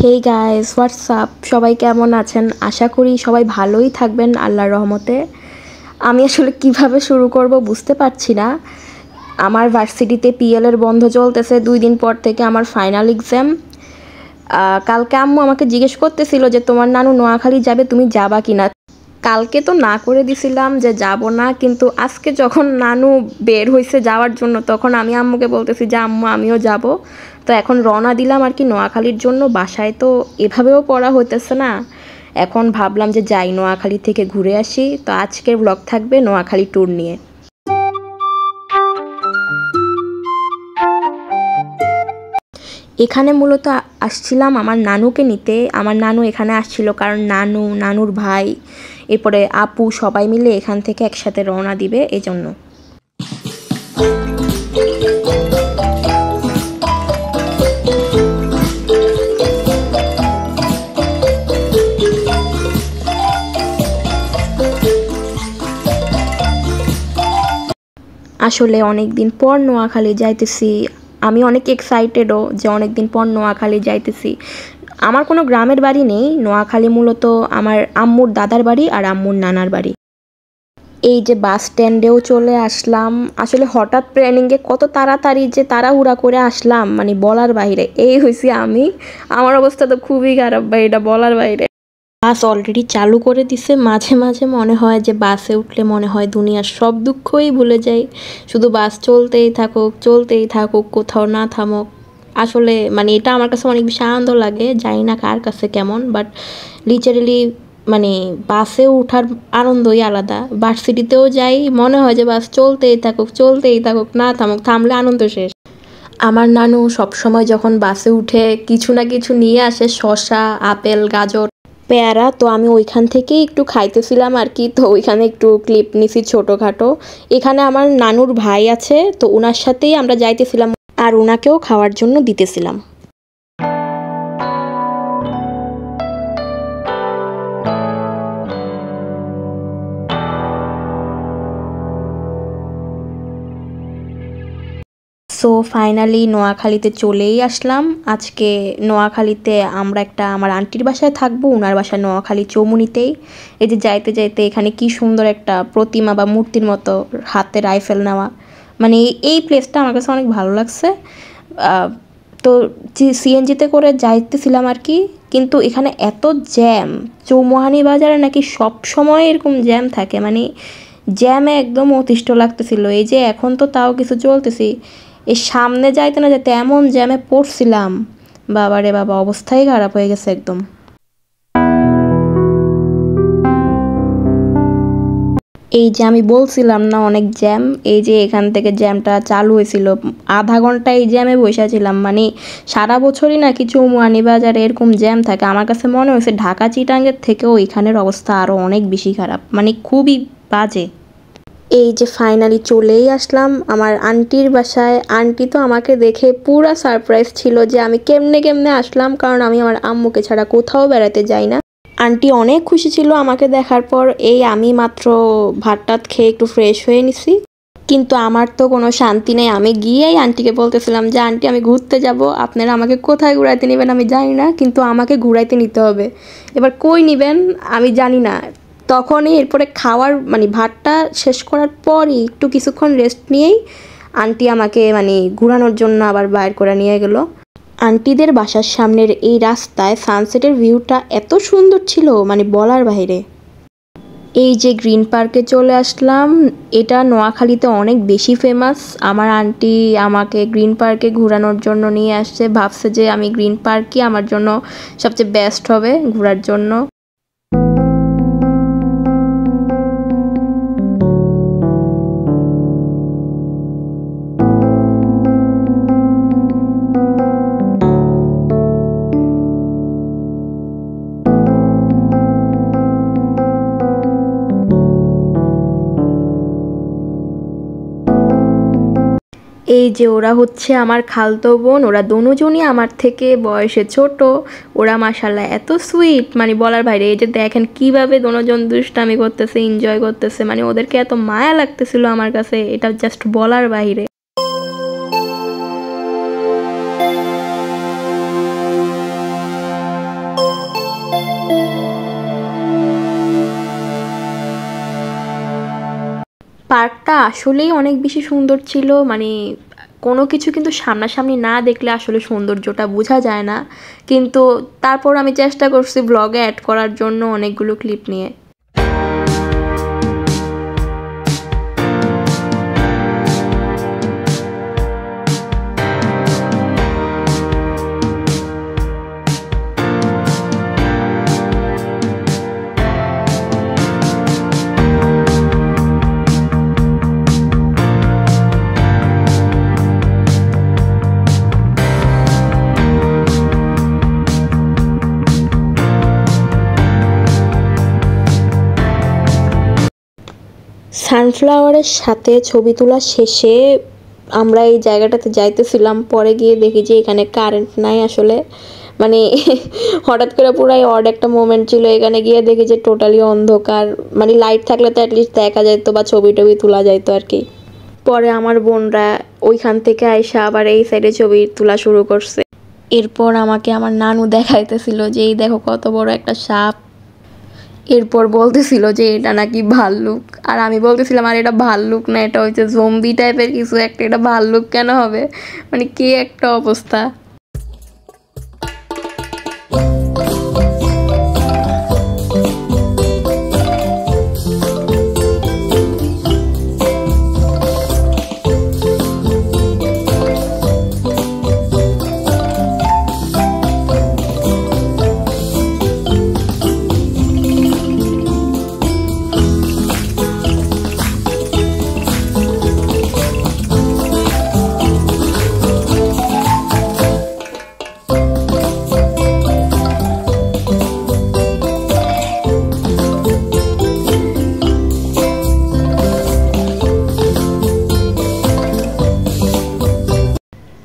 Hey guys, WhatsApp, সবাই কেমন আছেন? আশা করি সবাই ভালোই থাকবেন আল্লাহর রহমতে। আমি আসলে কিভাবে শুরু করব বুঝতে পারছি না। আমার ভার্সিটিতে পিএলের বন্ধ চলতেছে, 2 দিন পর থেকে আমার ফাইনাল এক্সাম। কালকে আম্মু আমাকে জিজ্ঞেস করতেছিল যে তোমার নানু নোয়াখালী যাবে, তুমি যাবা কিনা। কালকে তো না করে দিছিলাম যে যাব না, কিন্তু আজকে যখন নানু বের হয়েছে যাওয়ার জন্য তখন আমি আম্মুকে বলতেছি যে আম্মু আমিও যাব। তো এখন রওনা দিলাম আর কি নোয়াখালীর জন্য। বাসায় তো এভাবেও পড়া হইতেছে না, এখন ভাবলাম যে যাই নোয়াখালী থেকে ঘুরে আসি। তো আজকের ব্লগ থাকবে নোয়াখালী ট্যুর নিয়ে। এখানে মূলত আসছিলাম আমার নানুকে নিতে। আমার নানু এখানে আসছিল কারণ নানুর ভাই, এরপরে আপু সবাই মিলে এখান থেকে একসাথে রওনা দিবে, এই জন্য। আসলে অনেক দিন পর নোয়াখালী যাইতেছি, আমি অনেক এক্সাইটেডও যে অনেক দিন পর নোয়াখালী যাইতেছি। আমার কোনো গ্রামের বাড়ি নেই, নোয়াখালী মূলত আমার আম্মুর দাদার বাড়ি আর আম্মুর নানার বাড়ি। এই যে বাস স্ট্যান্ডেও চলে আসলাম। আসলে হঠাৎ প্ল্যানিংয়ে কত তাড়াতাড়ি যে তাড়াহুড়া করে আসলাম, মানে বলার বাইরে। এই হয়েছি আমি, আমার অবস্থা তো খুবই খারাপ ভাই, এটা বলার বাইরে। বাস অলরেডি চালু করে দিছে। মাঝে মাঝে মনে হয় যে বাসে উঠলে মনে হয় দুনিয়ার সব দুঃখই ভুলে যাই, শুধু বাস চলতেই থাকুক, কোথাও না থামুক। আসলে মানে এটা আমার কাছে অনেক বেশি আনন্দ লাগে, জানি না কার কাছে কেমন, বাট লিটারেলি মানে বাসে ওঠার আনন্দই আলাদা। ভার্সিটিতেও যাই, মনে হয় যে বাস চলতেই থাকুক, না থামুক, থামলে আনন্দ শেষ। আমার নানু সবসময় যখন বাসে উঠে কিছু না কিছু নিয়ে আসে, শসা, আপেল, গাজর, পেয়ারা। তো আমি ওইখান থেকেই একটু খাইতেছিলাম আর কি। তো ওইখানে একটু ক্লিপ নিছি ছোটোখাটো। এখানে আমার নানুর ভাই আছে, তো ওনার সাথেই আমরা যাইতেছিলাম আর ওনাকেও খাওয়ার জন্য দিতেছিলাম। সো ফাইনালি নোয়াখালীতে চলেই আসলাম। আজকে নোয়াখালীতে আমরা আমার আন্টির বাসায় থাকবো, ওনার বাসা নোয়াখালী চৌমুনিতেই। এই যে যাইতে যাইতে এখানে কি সুন্দর একটা প্রতিমা বা মূর্তির মতো, হাতে রাইফেল নেওয়া, মানে এই প্লেসটা আমার কাছে অনেক ভালো লাগছে। তো সিএনজিতে করে যাইতেছিলাম আর কি, কিন্তু এখানে এত জ্যাম। চৌমুহানি বাজারে নাকি সব সময় এরকম জ্যাম থাকে, মানে জ্যামে একদম অতিষ্ঠ লাগতেছিল। এই যে এখন তো তাও কিছু চলতেছি, এর সামনে যাইতে না যাইতে এমন জ্যামে পড়ছিলাম, বাবারে বাবা, অবস্থাই খারাপ হয়ে গেছে একদম। এই যে আমি বলছিলাম না অনেক জ্যাম, এই যে এখান থেকে জ্যামটা চালু হয়েছিল, আধা ঘন্টা এই জ্যামে বসেছিলাম। মানে সারা বছরই নাকি চৌমুহানি বাজারে এরকম জ্যাম থাকে। আমার কাছে মনে হয়েছে ঢাকা চিটাঙ্গের থেকেও এখানের অবস্থা আরও অনেক বেশি খারাপ, মানে খুবই বাজে। এই যে ফাইনালি চলেই আসলাম আমার আন্টির বাসায়। আন্টি তো আমাকে দেখে পুরা সারপ্রাইজ ছিল যে আমি কেমনে আসলাম, কারণ আমি আমার আম্মুকে ছাড়া কোথাও বেড়াতে যাই না। আন্টি অনেক খুশি ছিল আমাকে দেখার পর। এই আমি মাত্র ভাত টাত খেয়ে একটু ফ্রেশ হয়ে নিছি, কিন্তু আমার তো কোনো শান্তি নেই। আমি গিয়েই আন্টিকে বলতেছিলাম যে আন্টি আমি ঘুরতে যাব, আপনারা আমাকে কোথায় ঘুরাইতে নেবেন আমি জানি না, কিন্তু আমাকে ঘুরাইতে নিতে হবে। এবার কই নেবেন আমি জানি না। তখনই এরপরে খাওয়ার মানে ভাতটা শেষ করার পরই একটু কিছুক্ষণ রেস্ট নিয়েই আন্টি আমাকে মানে ঘোরানোর জন্য আবার বাইর করে নিয়ে গেল। আন্টিদের বাসার সামনের এই রাস্তায় সানসেটের ভিউটা এত সুন্দর ছিল, মানে বলার বাইরে। এই যে গ্রিন পার্কে চলে আসলাম, এটা নোয়াখালীতে অনেক বেশি ফেমাস। আমার আন্টি আমাকে গ্রিন পার্কে ঘোরানোর জন্য নিয়ে আসছে, ভাবছে যে আমি গ্রিন পার্কই আমার জন্য সবচেয়ে বেস্ট হবে ঘোরার জন্য। এই যে ওরা হচ্ছে আমার খালতো বোন, ওরা দুজনই আমার থেকে বয়সে ছোট। ওরা মাশাল্লাহ এত সুইট, মানে বলার বাইরে। এই যে দেখেন কিভাবে দুজন দুষ্টামি করতেছে, এনজয় করতেছে, মানে ওদেরকে এত মায়া লাগতেছিল আমার কাছে, এটা জাস্ট বলার বাইরে। পার্কটা আসলেই অনেক বেশি সুন্দর ছিল, মানে কোনো কিছু কিন্তু সামনাসামনি না দেখলে আসলে সৌন্দর্যটা বোঝা যায় না। কিন্তু তারপর আমি চেষ্টা করছি ব্লগে অ্যাড করার জন্য অনেকগুলো ক্লিপ নিয়ে। সানফ্লাওয়ারের সাথে ছবি তোলা শেষে আমরা এই জায়গাটাতে যাইতেছিলাম, পরে গিয়ে দেখি যে এখানে কারেন্ট নাই আসলে, মানে হঠাৎ করে পুরাই অড একটা মোমেন্ট ছিল। এখানে গিয়ে দেখি যে টোটালি অন্ধকার, মানে লাইট থাকলে তো অ্যাটলিস্ট দেখা যাইতো বা ছবি টবি তোলা যাইতো আর কি। পরে আমার বোনরা ওইখান থেকে আইসা আবার এই সাইডে ছবি তোলা শুরু করছে। এরপর আমাকে আমার নানু দেখাইতেছিল যে এই দেখো কত বড় একটা সাপ। এরপর বলতেছিল যে এটা নাকি ভাল্লুক, আর আমি বলতেছিলাম আর এটা ভাল্লুক না, এটা হচ্ছে জম্বি টাইপের কিছু একটা, এটা ভাল্লুক কেন হবে, মানে কি একটা অবস্থা।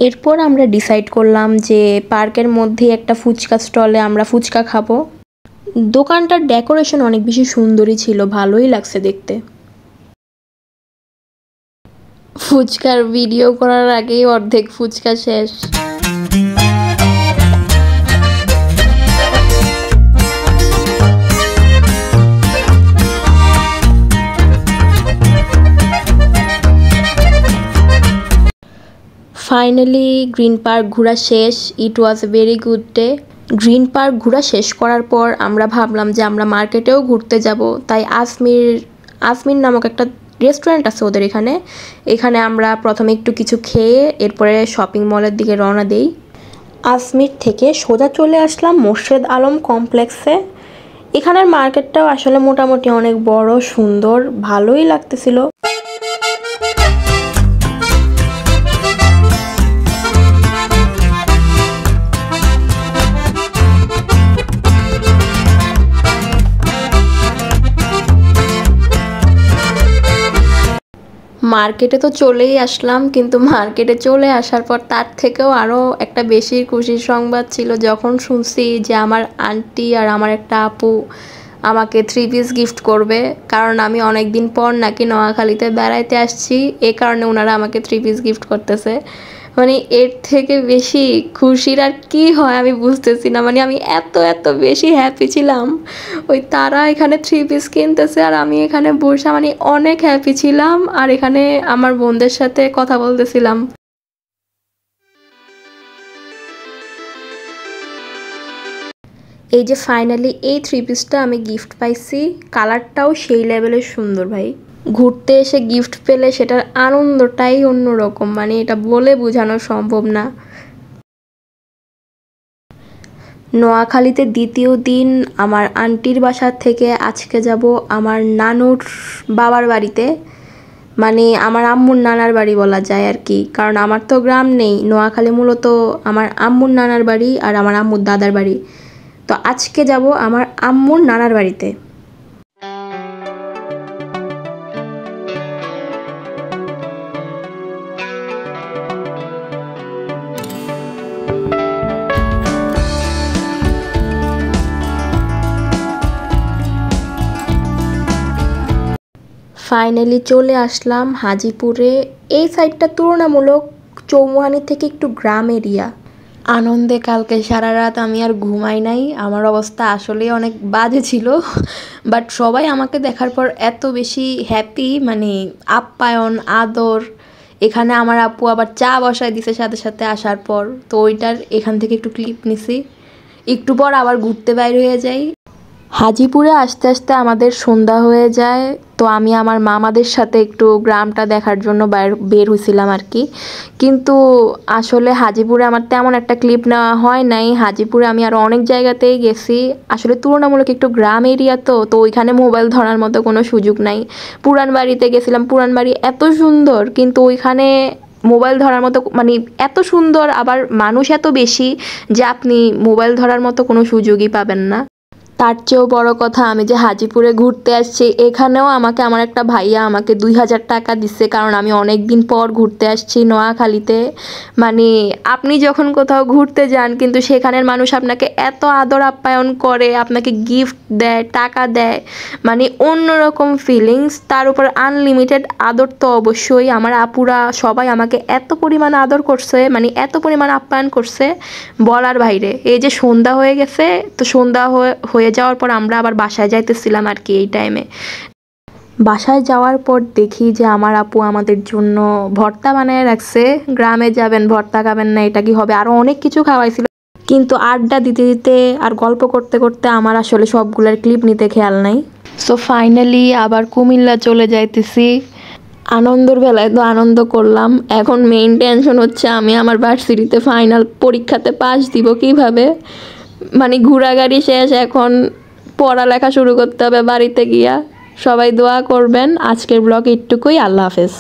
এরপর আমরা ডিসাইড করলাম যে পার্কের মধ্যে একটা ফুচকা স্টলে আমরা ফুচকা খাবো। দোকানটার ডেকোরেশন অনেক বেশি সুন্দরই ছিল, ভালোই লাগছে দেখতে। ফুচকার ভিডিও করার আগেই অর্ধেক ফুচকা শেষ। ফাইনালি গ্রিন পার্ক ঘোরা শেষ। It was a very good day. Green park ঘোরা শেষ করার পর আমরা ভাবলাম যে আমরা মার্কেটেও ঘুরতে যাব, তাই আজমির নামক একটা রেস্টুরেন্ট আছে ওদের এখানে আমরা প্রথমে একটু কিছু খেয়ে এরপরে শপিং মলের দিকে রওনা দেই। আজমির থেকে সোজা চলে আসলাম মোর্শেদ আলম কমপ্লেক্সে। এখানের মার্কেটটাও আসলে মোটামুটি অনেক বড়, সুন্দর, ভালোই লাগতেছিল। মার্কেটে তো চলেই আসলাম, কিন্তু মার্কেটে চলে আসার পর তার থেকেও আরও একটা বেশি খুশির সংবাদ ছিল যখন শুনছি যে আমার আন্টি আর আমার একটা আপু আমাকে 3 পিস গিফট করবে। কারণ আমি অনেক দিন পর নাকি নোয়াখালীতে বেড়াইতে আসছি, এই কারণে ওনারা আমাকে 3 পিস গিফট করতেছে। মানে এর থেকে বেশি খুশির আর কি হয় আমি বুঝতেছি না। মানে আমি এত বেশি হ্যাপি ছিলাম, ওই তারা এখানে 3 পিস কিনতেছে আর আমি এখানে বসে মানে অনেক হ্যাপি ছিলাম, আর এখানে আমার বোনদের সাথে কথা বলতেছিলাম। এই যে ফাইনালি এই 3 পিসটা আমি গিফট পাইছি, কালারটাও সেই লেভেলের সুন্দর ভাই। ঘুরতে এসে গিফট পেলে সেটার আনন্দটাই অন্যরকম, মানে এটা বলে বোঝানো সম্ভব না। নোয়াখালীতে দ্বিতীয় দিন আমার আন্টির বাসা থেকে আজকে যাব আমার নানুর বাবার বাড়িতে, মানে আমার আম্মুর নানার বাড়ি বলা যায় আর কি, কারণ আমার তো গ্রাম নেই। নোয়াখালী মূলত আমার আম্মুর নানার বাড়ি আর আমার আম্মুর দাদার বাড়ি। তো আজকে যাব আমার আম্মুর নানার বাড়িতে। ফাইনালি চলে আসলাম হাজিপুরে। এই সাইডটা তুলনামূলক চৌমুহানি থেকে একটু গ্রাম এরিয়া। আনন্দে কালকে সারা রাত আমি আর ঘুমাই নাই, আমার অবস্থা আসলেই অনেক বাজে ছিল। বাট সবাই আমাকে দেখার পর এত বেশি হ্যাপি, মানে আপ্যায়ন আদর। এখানে আমার আপু আবার চা বসায় দিছে সাথে সাথে আসার পর, তো ওইটার এখান থেকে একটু ক্লিপ নিছি। একটু পর আবার ঘুরতে বাইর হয়ে যাই। হাজিপুরে আসতে আসতে আমাদের সন্ধ্যা হয়ে যায়, তো আমি আমার মামাদের সাথে একটু গ্রামটা দেখার জন্য বের হয়েছিলাম আর কি। কিন্তু আসলে হাজিপুরে আমার তেমন একটা ক্লিপ নেওয়া হয় নাই। হাজিপুরে আমি আরও অনেক জায়গাতেই গেছি, আসলে তুলনামূলক একটু গ্রাম এরিয়া, তো ওইখানে মোবাইল ধরার মতো কোনো সুযোগ নাই। পুরান বাড়িতে গেছিলাম, পুরান বাড়ি এত সুন্দর, কিন্তু ওইখানে মোবাইল ধরার মতো মানে এত সুন্দর, আবার মানুষ এত বেশি যে আপনি মোবাইল ধরার মতো কোনো সুযোগই পাবেন না। তার চেয়েও বড় কথা, আমি যে হাজিপুরে ঘুরতে আসছি, এখানেও আমাকে আমার একটা ভাইয়া আমাকে 2000 টাকা দিচ্ছে, কারণ আমি অনেক দিন পর ঘুরতে আসছি নোয়াখালীতে। মানে আপনি যখন কোথাও ঘুরতে যান কিন্তু সেখানের মানুষ আপনাকে এত আদর আপ্যায়ন করে, আপনাকে গিফট দেয়, টাকা দেয়, মানে অন্যরকম ফিলিংস। তার উপর আনলিমিটেড আদর তো অবশ্যই। আমার আপুরা সবাই আমাকে এত পরিমাণ আদর করছে, মানে এত পরিমাণ আপ্যায়ন করছে বলার বাইরে। এই যে সন্ধ্যা হয়ে গেছে, তো সন্ধ্যা হয়ে যাওয়ার পর আমরা আবার বাসায় যাইতেছিলাম আর কি। এই টাইমে বাসায় যাওয়ার পর দেখি যে আমার আপু আমাদের জন্য ভর্তা বানায় রাখছে। গ্রামে যাবেন ভর্তা খাবেন না, এটা কি হবে, আরও অনেক কিছু খাওয়াইছিল। কিন্তু আড্ডা দিতে দিতে আর গল্প করতে করতে আমার আসলে সবগুলোর ক্লিপ নিতে খেয়াল নাই। সো ফাইনালি আবার কুমিল্লা চলে যাইতেছি। আনন্দর বেলায় তো আনন্দ করলাম, এখন মেইন টেনশন হচ্ছে আমি আমার ভার্সিটিতে ফাইনাল পরীক্ষাতে পাস দিব কিভাবে। মানে ঘোরাঘুরি শেষ, এখন পড়ালেখা শুরু করতে হবে বাড়িতে গিয়া। সবাই দোয়া করবেন। আজকের ব্লগ এইটুকুই, আল্লাহ হাফেজ।